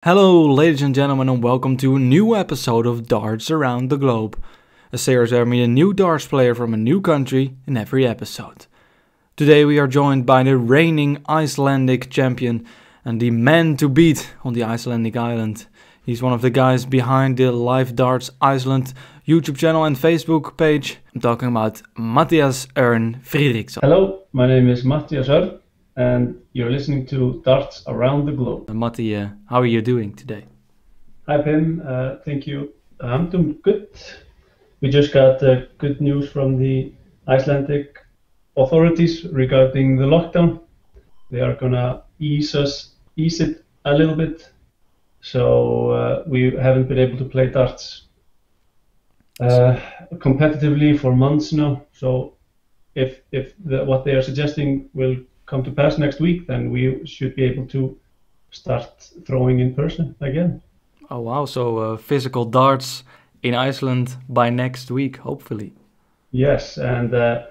Hello, ladies and gentlemen, and welcome to a new episode of Darts Around the Globe, a series where we meet a new darts player from a new country in every episode. Today we are joined by the reigning Icelandic champion and the man to beat on the Icelandic island. He's one of the guys behind the live Darts Iceland YouTube channel and Facebook page. I'm talking about Matthías Fridriksson. Hello, my name is Matthías, and you're listening to Darts Around the Globe. Matti, how are you doing today? Hi, Pim. Thank you. I'm doing good. We just got good news from the Icelandic authorities regarding the lockdown. They are gonna ease it a little bit. So we haven't been able to play darts competitively for months now. So if what they are suggesting will come to pass next week, then we should be able to start throwing in person again. Oh wow, so physical darts in Iceland by next week, hopefully. Yes, and the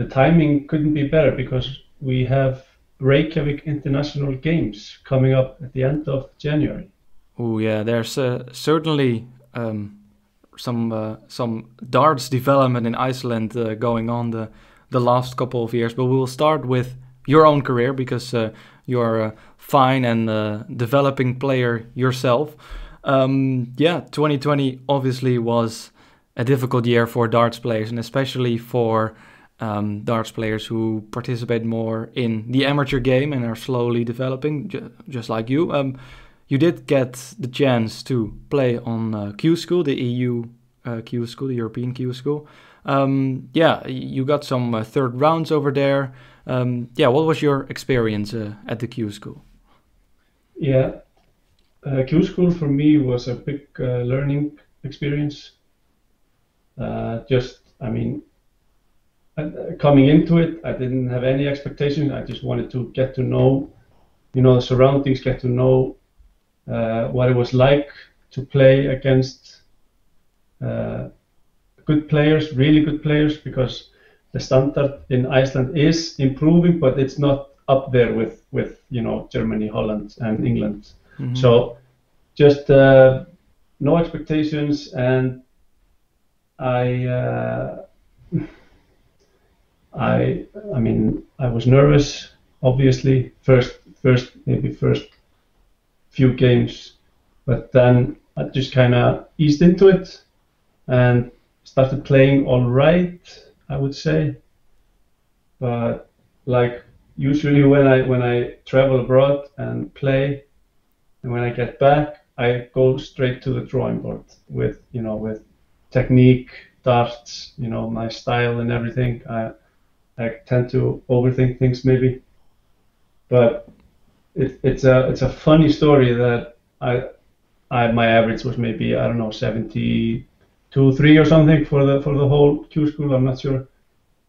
timing couldn't be better because we have Reykjavik International Games coming up at the end of January. Oh yeah, there's certainly some darts development in Iceland going on the last couple of years, but we will start with your own career because you're a fine and developing player yourself. 2020 obviously was a difficult year for darts players, and especially for darts players who participate more in the amateur game and are slowly developing, just like you. You did get the chance to play on Q School, the EU Q School, the European Q School. You got some third rounds over there. What was your experience at the Q School? Q School for me was a big learning experience. Coming into it, I didn't have any expectations. I just wanted to get to know, the surroundings, get to know what it was like to play against good players, really good players, because the standard in Iceland is improving, but it's not up there with Germany, Holland, and England. Mm-hmm. So just no expectations, and I was nervous, obviously, first few games, but then I just kind of eased into it and started playing all right, I would say. But like usually when I travel abroad and play, and when I get back, I go straight to the drawing board with technique, darts, my style and everything. I tend to overthink things maybe, but it's a funny story that my average was maybe 72-3 or something for the whole Q School. I'm not sure,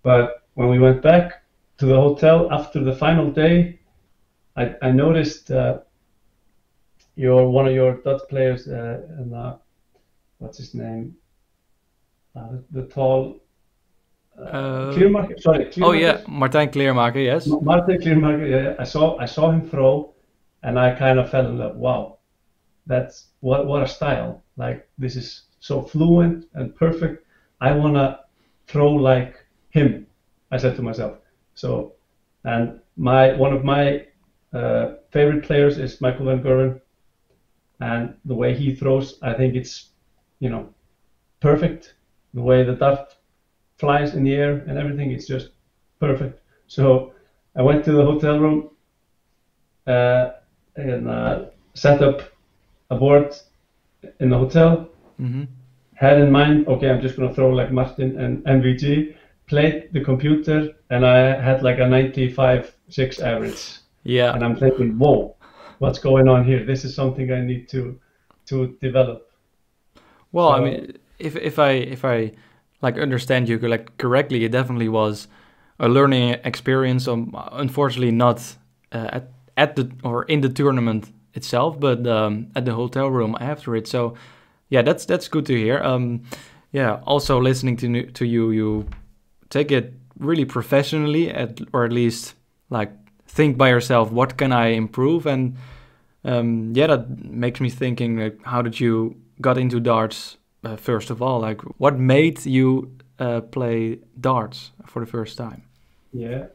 but when we went back to the hotel after the final day, I noticed one of your Dutch players, what's his name? The tall Kleermaker. Sorry. Kleermaker. Oh yeah, Martijn Kleermaker. Yes. Martijn Kleermaker. Yeah, I saw him throw, and I kind of fell in love. Wow, that's what a style! Like, this is so fluent and perfect. I wanna throw like him, I said to myself. So, and one of my favorite players is Michael van Gerwen, and the way he throws, I think it's perfect. The way the dart flies in the air and everything, it's just perfect. So I went to the hotel room and set up a board in the hotel. Mm-hmm. Had in mind, okay, I'm just going to throw like Martin and MVG. Played the computer, and I had like a 95.6 average. Yeah. And I'm thinking, whoa, what's going on here? This is something I need to develop. Well, so, I mean, if I like understand you like correctly, it definitely was a learning experience. Unfortunately, not at the or in the tournament itself, but at the hotel room after it. So yeah, that's good to hear. Also listening to you take it really professionally, or at least like think by yourself, what can I improve? And Yeah, that makes me thinking, like, how did you got into darts first of all? Like, what made you play darts for the first time? Yeah,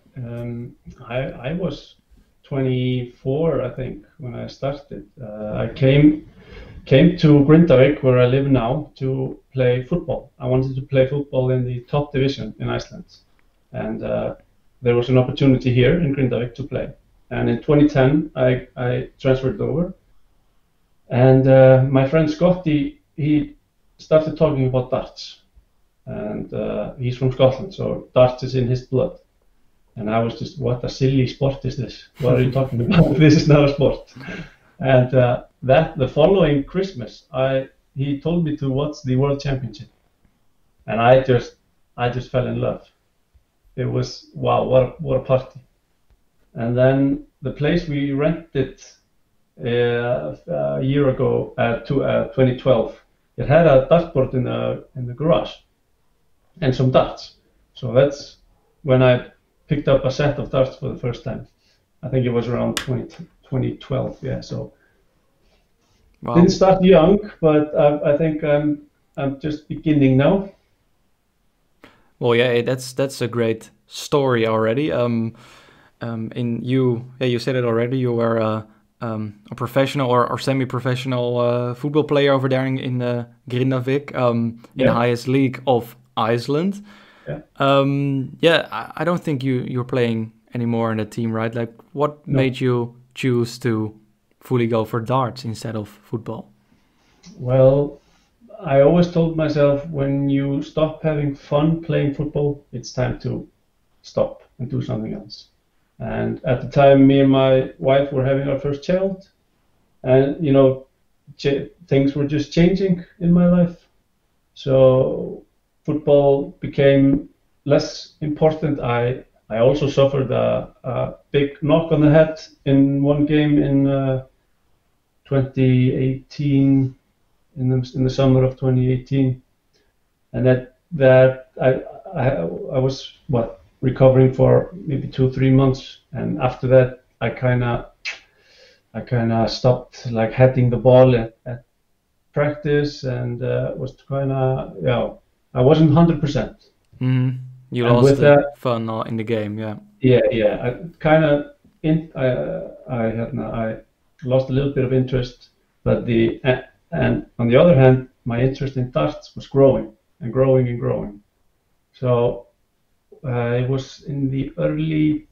I was 24, I think, when I started. I came to Grindavík, where I live now, to play football. I wanted to play football in the top division in Iceland, and there was an opportunity here in Grindavík to play. And in 2010, I transferred over, and my friend Scotty, he started talking about darts, and he's from Scotland, so darts is in his blood. And I was just, what a silly sport is this? What are you talking about? This is not a sport. And that the following Christmas, he told me to watch the World Championship, and I just fell in love. It was, wow, what a party! And then the place we rented a year ago, 2012, it had a dartboard in the garage and some darts. So that's when I picked up a set of darts for the first time. I think it was around 2012. Yeah, so Wow. didn't start young, but I think I'm just beginning now. Well, yeah, that's a great story already. You said it already. You were a professional or semi-professional football player over there in Grindavík, in the highest league of Iceland. I don't think you're playing anymore in the team, right? Like, what made you choose to fully go for darts instead of football? Well, I always told myself, when you stop having fun playing football, it's time to stop and do something else. And at the time, me and my wife were having our first child, and things were just changing in my life. So football became less important. I also suffered a big knock on the head in one game in 2018, in the summer of 2018, and that I was recovering for maybe 2-3 months, and after that I kind of stopped like hitting the ball at practice, and was kind of I wasn't 100%. Mm-hmm. You And lost with the that, fun in the game, yeah. Yeah. I lost a little bit of interest, but and on the other hand, my interest in darts was growing and growing and growing. So it was in the early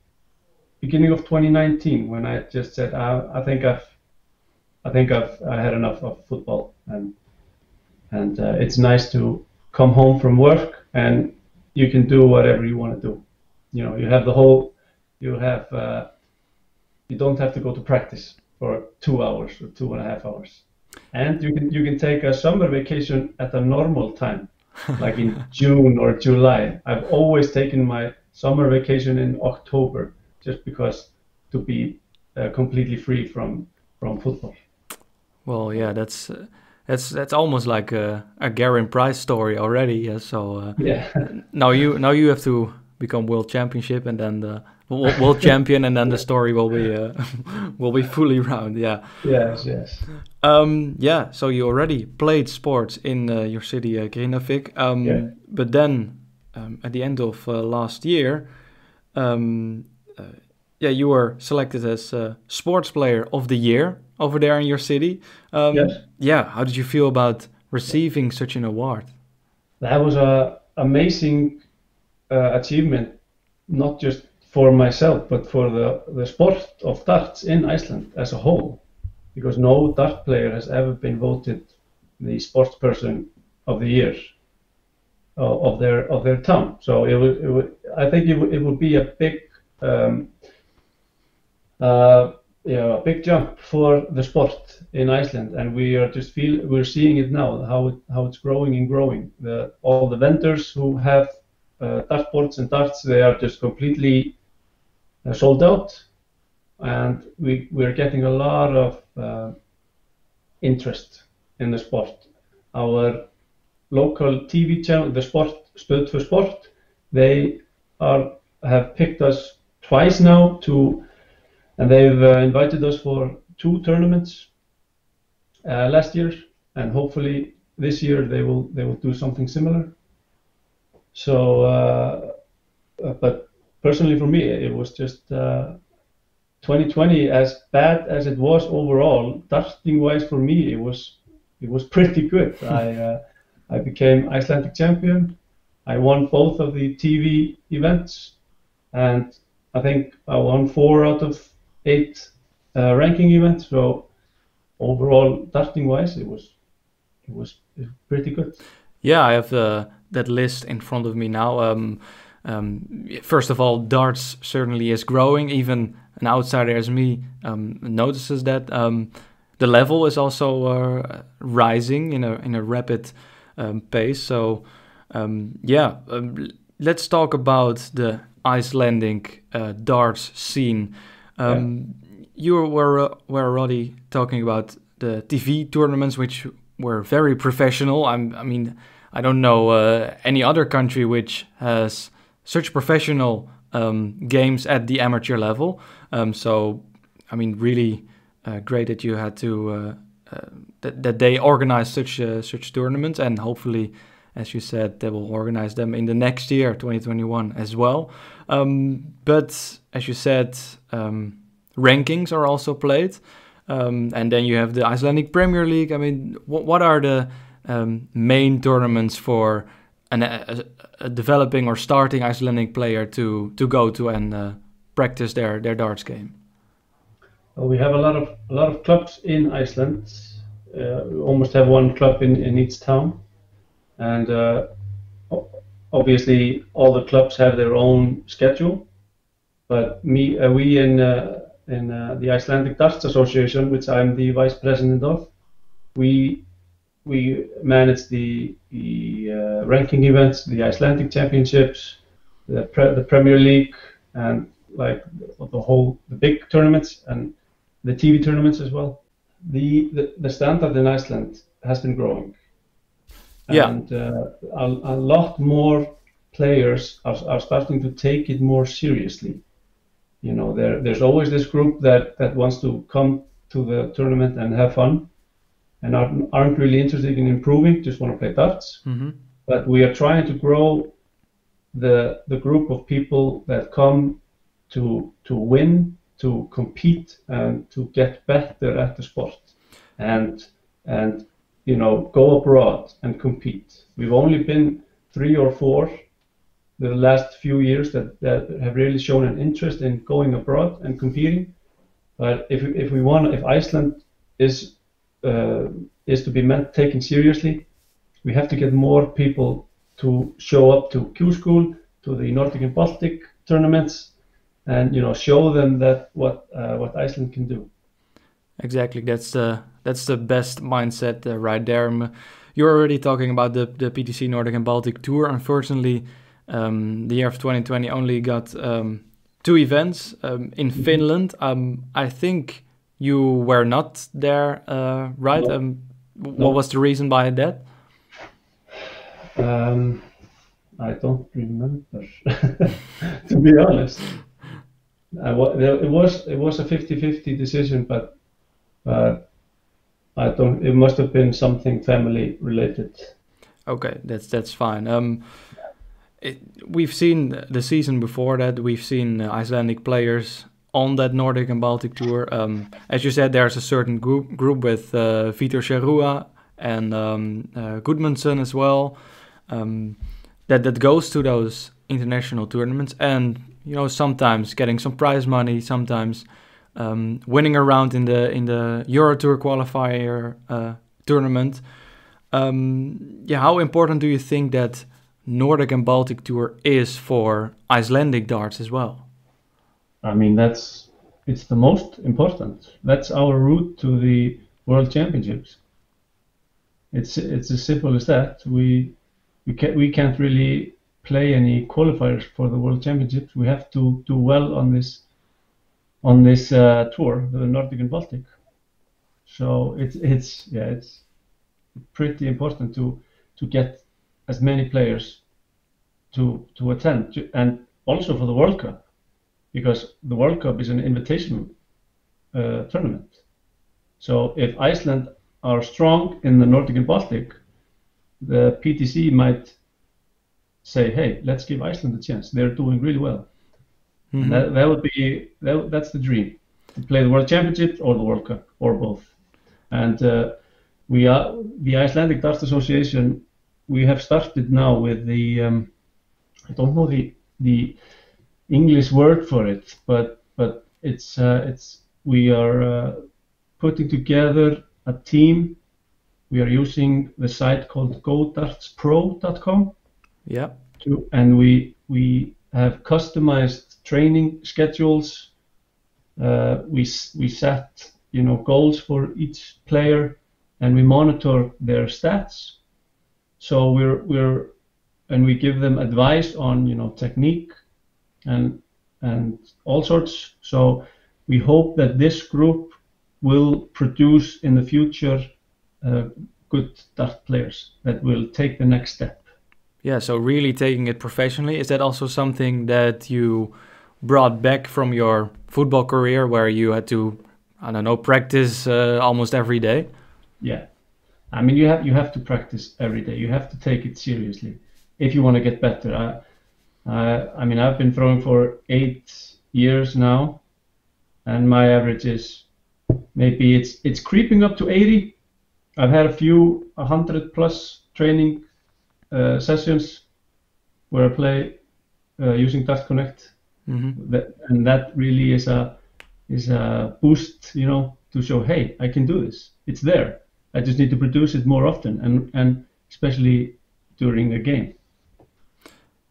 beginning of 2019 when I just said, I think I had enough of football, and it's nice to come home from work and you can do whatever you want to do. You have you don't have to go to practice for 2 hours or 2.5 hours, and you can take a summer vacation at a normal time, like in June or July. I've always taken my summer vacation in October, just because to be completely free from football. Well, yeah, that's almost like a Garen Price story already. Yeah. So now you have to become world championship and then the world champion, and then the story will be fully round. Yeah. Yes. Yeah. So you already played sports in your city, Grindavík. But then at the end of last year, you were selected as Sports Player of the Year over there in your city. Yes. Yeah, how did you feel about receiving such an award? That was a amazing achievement, not just for myself, but for the sport of darts in Iceland as a whole, because no dart player has ever been voted the sports person of the year of their town. So I think it would be a big a big jump for the sport in Iceland, and we're seeing it now, how it's growing and growing. All the vendors who have dartboards and darts, they are just completely sold out, and we're getting a lot of interest in the sport. Our local TV channel, the Spurt for Sport, they have picked us twice now and they've invited us for two tournaments last year, and hopefully this year they will do something similar. So, but personally for me, it was just 2020, as bad as it was overall, darting wise for me, it was pretty good. I became Icelandic champion. I won both of the TV events, and I think I won 4 out of 8 ranking events. So overall, darting wise, it was pretty good. Yeah, I have that list in front of me now. First of all, darts certainly is growing. Even an outsider as me notices that. The level is also rising in a rapid pace. So let's talk about the Icelandic darts scene. You were already talking about the TV tournaments, which were very professional. I mean, I don't know any other country which has such professional games at the amateur level. So, I mean, really great that you had to that they organized such tournaments, and hopefully, as you said, they will organize them in the next year, 2021, as well. But as you said, rankings are also played, and then you have the Icelandic Premier League. I mean, what are the main tournaments for a developing or starting Icelandic player to go to and practice their darts game? Well, we have a lot of clubs in Iceland. We almost have one club in each town, and obviously all the clubs have their own schedule. But we in the Icelandic Darts Association, which I'm the vice president of, we manage the ranking events, the Icelandic championships, the Premier League, and like the big tournaments and the TV tournaments as well. The standard in Iceland has been growing, and a lot more players are starting to take it more seriously. You know, there's always this group that wants to come to the tournament and have fun, and aren't really interested in improving, just want to play darts. Mm-hmm. But we are trying to grow the group of people that come to win, to compete, and to get better at the sport, and you know, go abroad and compete. We've only been 3 or 4 the last few years that have really shown an interest in going abroad and competing. But if Iceland is to be taken seriously, we have to get more people to show up to Q School, to the Nordic and Baltic tournaments, and you know, show them that what Iceland can do. Exactly, that's the best mindset right there. You're already talking about the PTC Nordic and Baltic Tour. Unfortunately, the year of 2020 only got 2 events in Finland. I think you were not there, right? No. What was the reason behind that? I don't remember, to be honest. It was a 50-50 decision, but I don't. It must have been something family related. Okay, that's fine. We've seen the season before that. We've seen Icelandic players on that Nordic and Baltic tour. As you said, there's a certain group with Vitor Cherua and Gudmundsson as well. That goes to those international tournaments, and you know, sometimes getting some prize money, sometimes winning a round in the Euro Tour qualifier tournament. How important do you think that Nordic and Baltic Tour is for Icelandic darts as well? I mean, it's the most important. That's our route to the World Championships. It's as simple as that. We can't really play any qualifiers for the World Championships. We have to do well on this tour, the Nordic and Baltic. So it's pretty important to get as many players to attend, and also for the World Cup, because the World Cup is an invitation tournament. So if Iceland are strong in the Nordic and Baltic, the PTC might say, hey, let's give Iceland a chance. They're doing really well. And that would be, that's the dream, to play the World Championship or the World Cup, or both. And we are, the Icelandic Darts Association, we have started now with the, I don't know the English word for it, but it's we are putting together a team. We are using the site called godartspro.com. Yeah. And we have customized training schedules. We set goals for each player, and we monitor their stats. So we give them advice on technique and all sorts. So we hope that this group will produce in the future good dart players that will take the next step. Yeah, so really taking it professionally. Is that also something that you brought back from your football career, where you had to, I don't know, practice almost every day? Yeah, I mean you have to practice every day. You have to take it seriously if you want to get better. I mean I've been throwing for 8 years now, and my average is maybe it's creeping up to 80. I've had a few 100+ training sessions where I play using Dart Connect. And that really is a boost, to show, hey, I can do this. It's there. I just need to produce it more often, and especially during a game.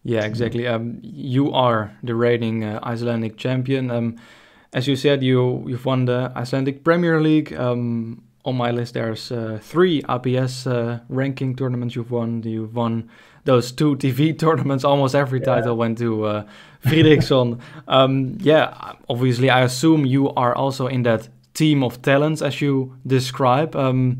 Yeah, exactly. You are the reigning Icelandic champion. As you said, you've won the Icelandic Premier League. On my list, there's 3 APS ranking tournaments you've won. You've won those 2 TV tournaments. Almost every title went to Friðriksson. Obviously, I assume you are also in that team of talents, as you describe.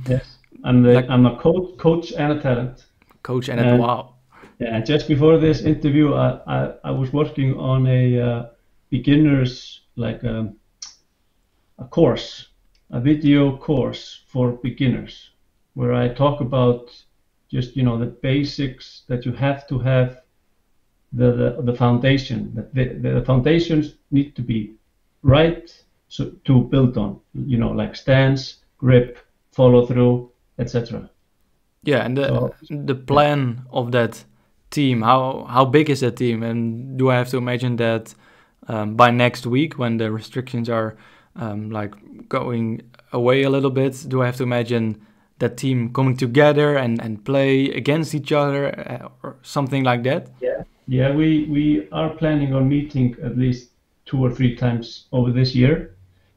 Yes, I'm a coach and a talent. Coach and wow. Yeah, just before this interview, I was working on a beginners, like a course. A video course for beginners, where I talk about just the basics that you have to have, the foundation, that the foundations need to be right, so to build on, like stance, grip, follow through, etc. Yeah, and the plan of that team, how big is that team, and do I have to imagine that by next week, when the restrictions are going away a little bit, do I have to imagine that team coming together and play against each other or something like that? Yeah, we are planning on meeting at least 2 or 3 times over this year.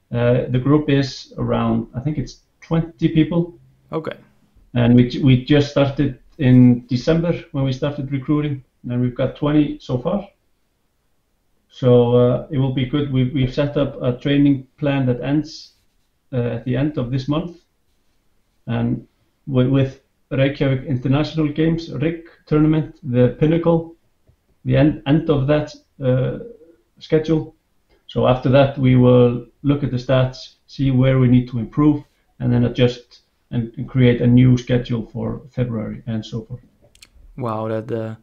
The group is around, I think it's 20 people. Okay. And we just started in December when we started recruiting, and we've got 20 so far. So it will be good. We've set up a training plan that ends at the end of this month, and with Reykjavik International Games RIG tournament, the pinnacle, the end of that schedule. So after that, we will look at the stats, see where we need to improve, and then adjust and create a new schedule for February and so forth. Wow, that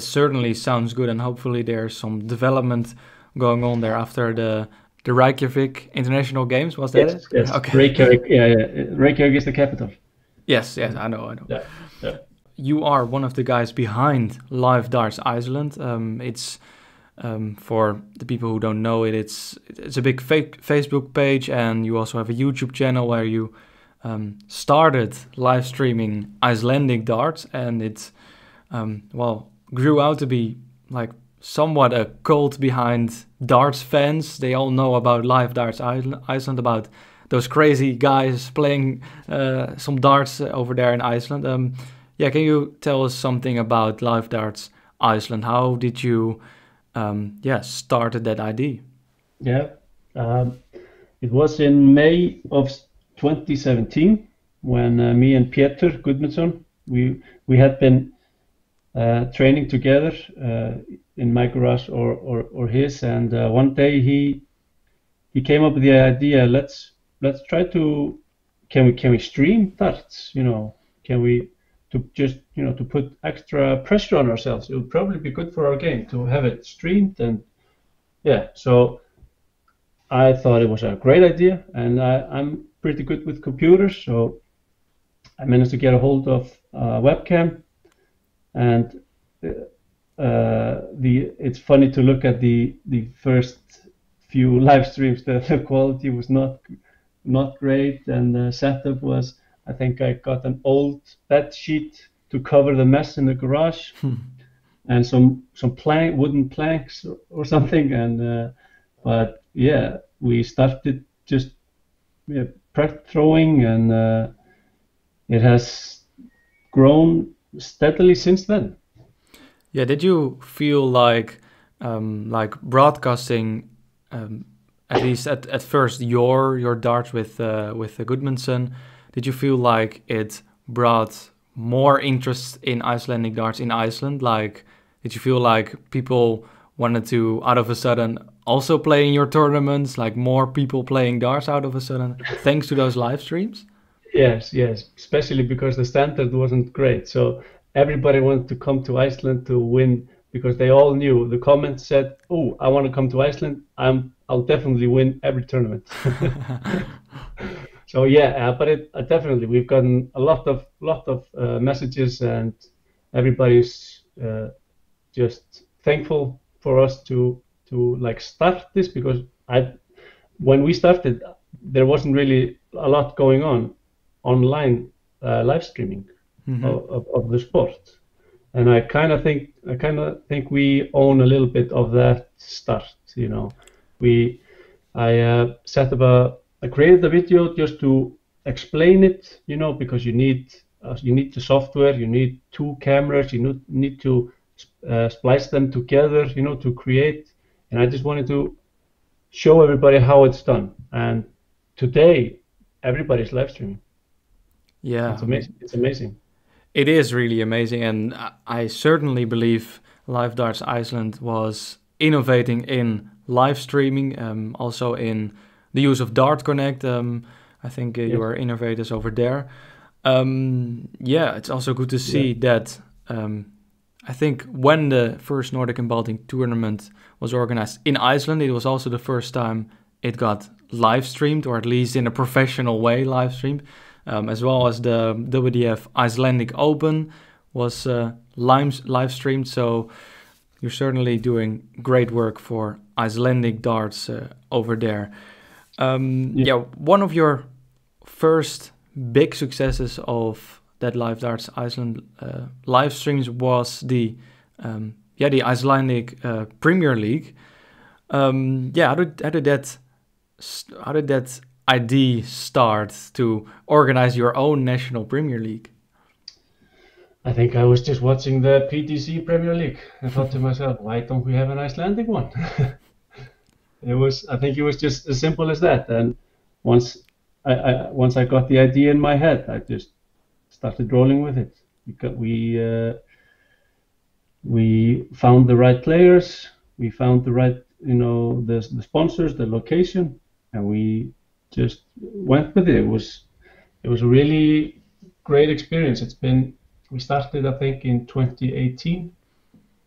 certainly sounds good, and hopefully there's some development going on there after the Reykjavik International Games. Was that it? Yes. Okay. Reykjavik, yeah. Reykjavik is the capital. Yes, I know. Yeah. You are one of the guys behind Live Darts Iceland. It's for the people who don't know it, it's a big Facebook page, and you also have a YouTube channel where you started live streaming Icelandic darts, and it grew out to be like somewhat a cult behind darts fans. They all know about Live Darts Iceland, about those crazy guys playing some darts over there in Iceland. Can you tell us something about Live Darts Iceland? How did you started that idea? Yeah, it was in May of 2017 when me and Pétur Guðmundsson, we had been training together in my garage or his, and one day he came up with the idea, let's try to can we stream darts? Can we to put extra pressure on ourselves? It would probably be good for our game to have it streamed, and yeah. So I thought it was a great idea, and I'm pretty good with computers, so I managed to get a hold of a webcam, and it's funny to look at the first few live streams. The quality was not great, and the setup was, I think I got an old bed sheet to cover the mess in the garage, and some wooden planks or something, and but yeah, we started just prep throwing, and it has grown steadily since then. Yeah, did you feel like broadcasting, at least at first, your darts with Gudmundsson? Did you feel like it brought more interest in Icelandic darts in Iceland? Like, did you feel like people wanted to, out of a sudden, also play in your tournaments? Like more people playing darts out of a sudden, thanks to those live streams? Yes, especially because the standard wasn't great. So everybody wanted to come to Iceland to win, because they all knew. The comments said, "Oh, I want to come to Iceland. I'll definitely win every tournament." So yeah, but definitely we've gotten a lot of messages, and everybody's just thankful for us to like start this, because when we started, there wasn't really a lot going on online live streaming of the sport, and I kind of think we own a little bit of that start. I created a video just to explain it, because you need the software, you need 2 cameras, you need to splice them together, to create. And I just wanted to show everybody how it's done. And today, everybody's live streaming. Yeah, It's amazing. It is really amazing, and I certainly believe Live Darts Iceland was innovating in live streaming, also in the use of Dart Connect. I think you are innovators over there. Yeah, it's also good to see that. I think when the first Nordic and Baltic tournament was organized in Iceland, it was also the first time it got live streamed, or at least in a professional way live streamed, as well as the WDF Icelandic Open was live streamed. So you're certainly doing great work for Icelandic darts over there. One of your first big successes of that Live Darts Iceland live streams was the Icelandic Premier League. How did that idea start to organize your own national Premier League? I think I was just watching the PTC Premier League and thought to myself, why don't we have an Icelandic one? I think it was just as simple as that. And once I got the idea in my head, I just started rolling with it. We found the right players, we found the right, the sponsors, the location, and we just went with it. It was a really great experience. We started, I think, in 2018,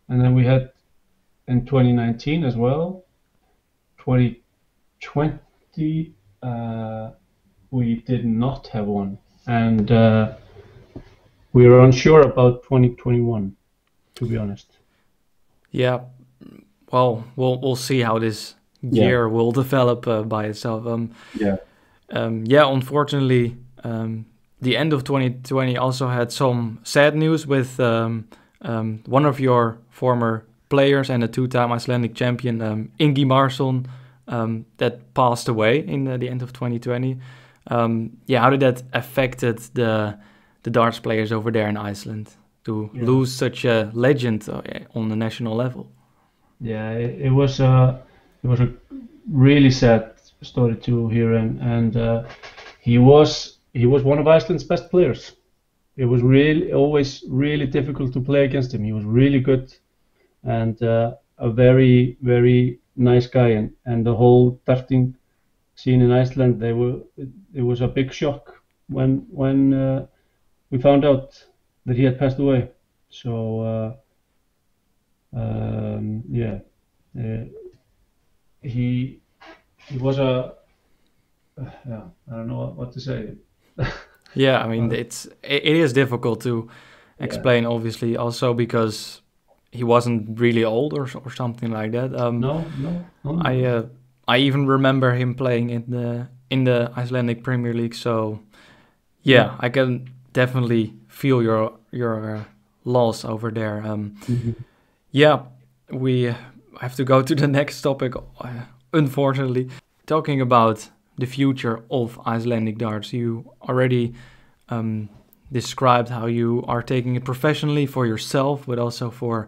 and then we had in 2019 as well. 2020, we did not have one, and we were unsure about 2021, to be honest. Yeah, well, we'll see how this year will develop by itself. Unfortunately, the end of 2020 also had some sad news with one of your former players and a 2-time Icelandic champion, Ingi Marsson, that passed away in the end of 2020. How did that affected the darts players over there in Iceland to lose such a legend on the national level? Yeah, it was a really sad story to hear, and he was one of Iceland's best players. It was always really difficult to play against him. He was really good, and a very, very nice guy, and the whole darting scene in Iceland, it was a big shock when we found out that he had passed away. So yeah, he was a yeah, I don't know what to say. Yeah, I mean it is difficult to Yeah. explain, obviously, also because he wasn't really old or something like that. No. I even remember him playing in the Icelandic Premier League. So yeah, I can definitely feel your loss over there. Yeah, we have to go to the next topic, unfortunately. Talking about the future of Icelandic darts, you already described how you are taking it professionally for yourself, but also for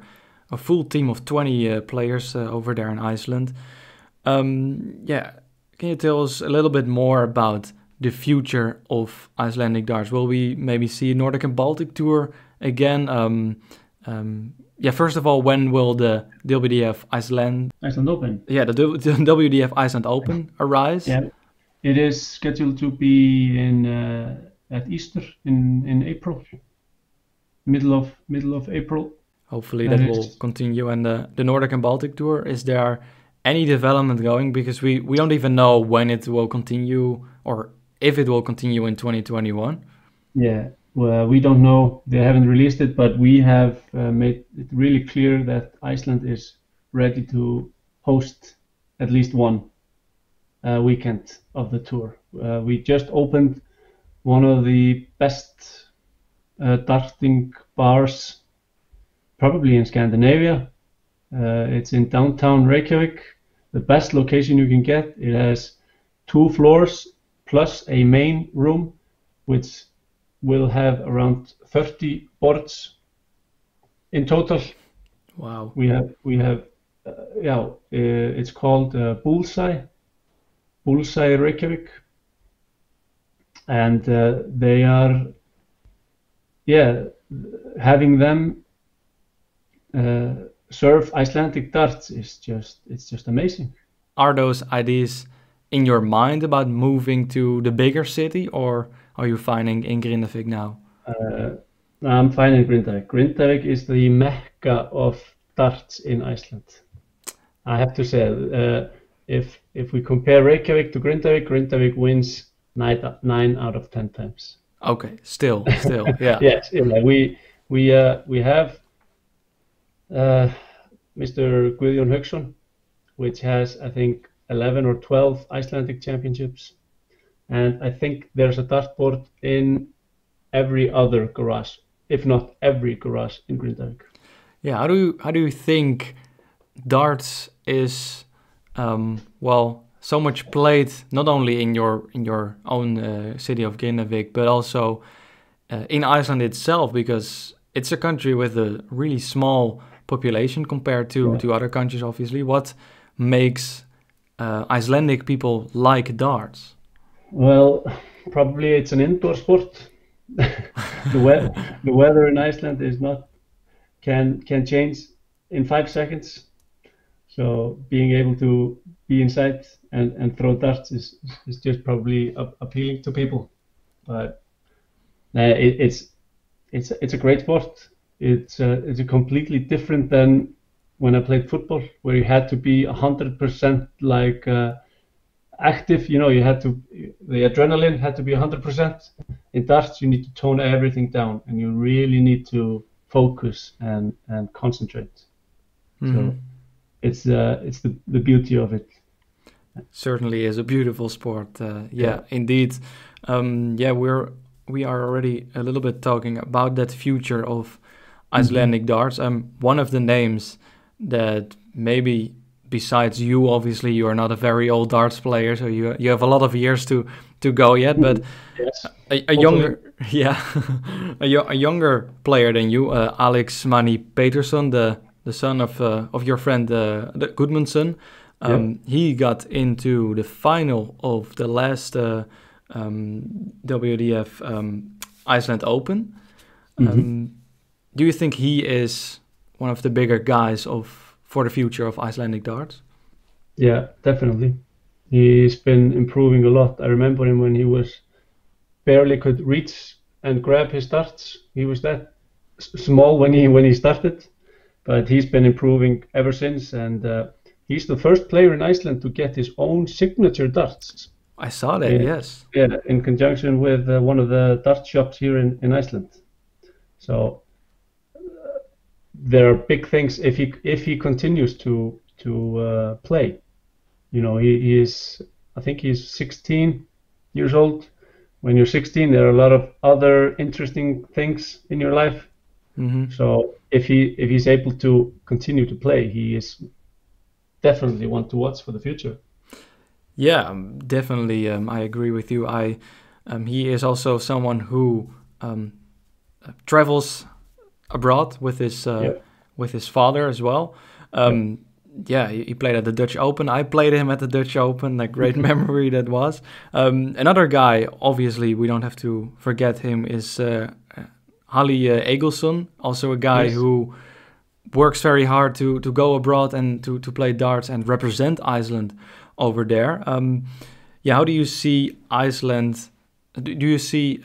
a full team of 20 players over there in Iceland. Yeah, can you tell us a little bit more about the future of Icelandic darts? Will we maybe see a Nordic and Baltic tour again? Yeah, first of all, when will the WDF Iceland Open? Yeah, the WDF Iceland Open arise? Yeah, it is scheduled to be in at Easter in April, middle of April. Hopefully that will continue. And the Nordic and Baltic tour, is there any development going? Because we don't even know when it will continue or if it will continue in 2021. Yeah, well, we don't know. They haven't released it, but we have made it really clear that Iceland is ready to host at least one weekend of the tour. We just opened one of the best darting bars probably in Scandinavia. It's in downtown Reykjavik, the best location you can get. It has 2 floors plus a main room, which will have around 30 boards in total. Wow. We have it's called Bullseye Reykjavik, and they are having them serve Icelandic darts is just amazing. Are those ideas in your mind about moving to the bigger city, or are you finding in Grindavik now? I'm fine in Grindavik. Grindavik is the mecca of darts in Iceland. I have to say, if we compare Reykjavik to Grindavik, Grindavik wins 9 out of 10 times. Okay, still, yeah. Yes, we have Mr. Guðjón Hauksson, which has, I think, 11 or 12 Icelandic championships, and I think there's a dartboard in every other garage, if not every garage in Grindavik. Yeah, how do you think darts is so much played not only in your own city of Grindavik, but also in Iceland itself, because it's a country with a really small population compared to other countries, obviously. What makes Icelandic people like darts? Well, probably it's an indoor sport. The weather in Iceland is not can change in 5 seconds. So being able to be inside and throw darts is just probably appealing to people. But it's a great sport. It's a completely different than when I played football, where you had to be 100% like active. You had to, the adrenaline had to be 100%. In darts, you need to tone everything down, and you really need to focus and concentrate. Mm-hmm. So it's the beauty of it. Certainly is a beautiful sport. Yeah, indeed. We are already a little bit talking about that future of Icelandic darts. One of the names that maybe, besides you, obviously you are not a very old darts player, so you have a lot of years to go yet. But yes, a younger a younger player than you, Alex Matti Fridriksson, the son of your friend the Gudmundsson. He got into the final of the last WDF Iceland Open. Do you think he is one of the bigger guys for the future of Icelandic darts? Yeah, definitely. He's been improving a lot. I remember him when he was barely could reach and grab his darts. He was that small when he started, but he's been improving ever since, and he's the first player in Iceland to get his own signature darts. I saw that, yes. Yeah, in conjunction with one of the dart shops here in Iceland. So there are big things if he continues to play. You know, he is, I think he's 16 years old. When you're 16, there are a lot of other interesting things in your life. Mm-hmm. So if he's able to continue to play, he is definitely one to watch for the future. Yeah, definitely. I agree with you. He is also someone who travels abroad with his father as well. He played at the Dutch Open. I played him at the Dutch Open. A great memory that was. Another guy, obviously, we don't have to forget him, is Halli Egilsson, also a guy who works very hard to go abroad and to play darts and represent Iceland over there. How do you see Iceland? Do you see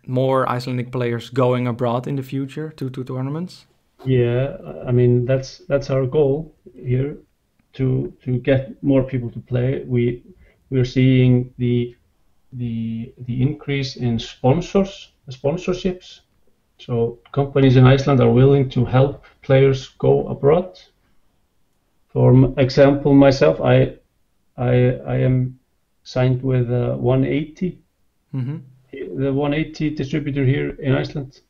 more Icelandic players going abroad in the future to tournaments? Yeah, I mean that's our goal here, to get more people to play. We're seeing the increase in sponsorships. So companies in Iceland are willing to help players go abroad. For example, myself, I am signed with 180, the 180 distributor here in Iceland,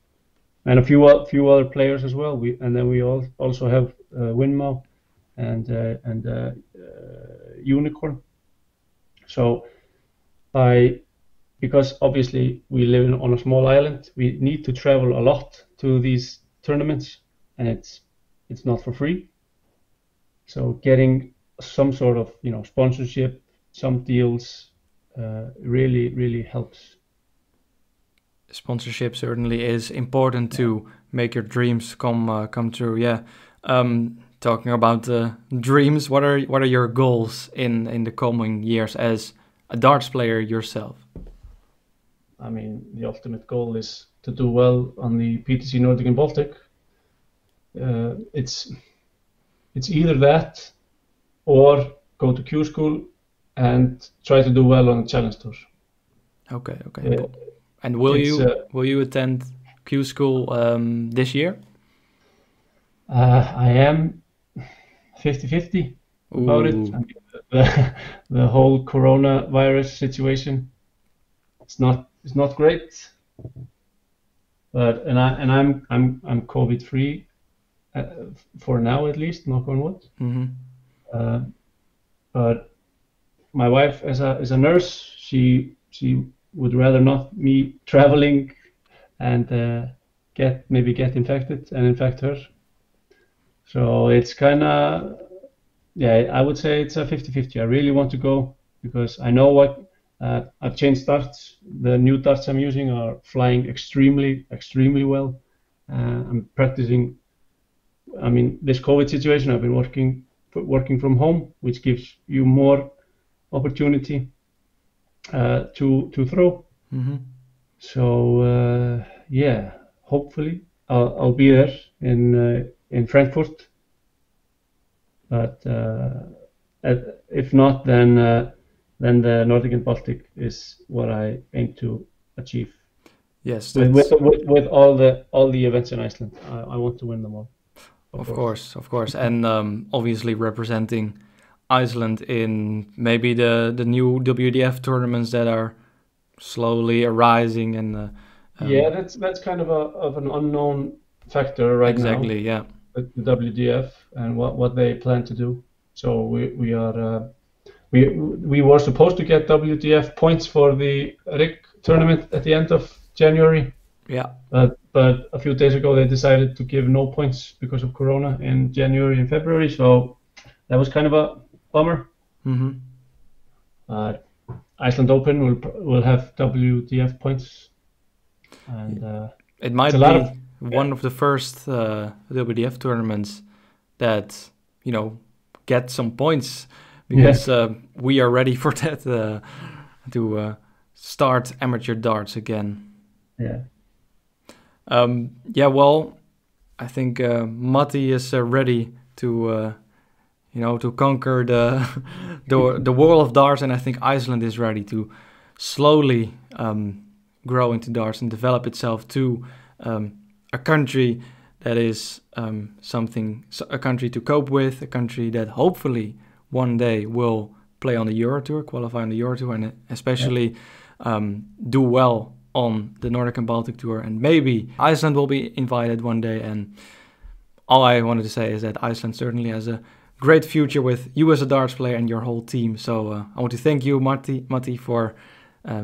and a few other players as well. And then we also have Winmau and Unicorn. So because obviously we live on a small island, we need to travel a lot to these tournaments, and it's not for free. So getting some sort of sponsorship, some deals, really helps. Sponsorship certainly is important to make your dreams come true. Yeah. Talking about dreams, what are your goals in the coming years as a darts player yourself? I mean, the ultimate goal is to do well on the PTC Nordic and Baltic. It's either that or go to Q school and try to do well on the challenge tours. Okay. And will you attend Q school this year? I am 50-50 about it. I mean, the whole coronavirus situation, it's not great. But I'm COVID free for now, at least, knock on wood. Mm-hmm. But my wife, as a nurse, she would rather not me traveling and get infected and infect her. So it's kind of, I would say it's a 50-50. I really want to go because I know what I've changed darts. The new darts I'm using are flying extremely well. I'm practicing. I mean, this COVID situation, I've been working from home, which gives you more opportunity to throw. Mm-hmm. So hopefully I'll be there in Frankfurt. But if not, then the Nordic and Baltic is what I aim to achieve. Yes, with all the events in Iceland, I want to win them all. Of course, and obviously representing Iceland in maybe the new WDF tournaments that are slowly arising, and that's kind of an unknown factor right now. Exactly, yeah. The WDF and what they plan to do. So we were supposed to get WDF points for the RIG tournament at the end of January. Yeah. But a few days ago they decided to give no points because of Corona in January and February. So that was kind of a bummer. Mm-hmm. Iceland Open will have WDF points, and it might be one of the first WDF tournaments that get some points, because we are ready for that start amateur darts again. Yeah. Well, I think Matti is ready to to conquer the world of darts, and I think Iceland is ready to slowly grow into darts and develop itself to a country that is a country to cope with, a country that hopefully one day will play on the Euro Tour, qualify on the Euro Tour, and especially do well on the Nordic and Baltic Tour, and maybe Iceland will be invited one day. And all I wanted to say is that Iceland certainly has a great future with you as a darts player and your whole team. So I want to thank you, Matti, for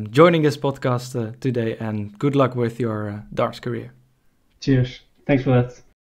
joining this podcast today, and good luck with your darts career. Cheers. Thanks for that.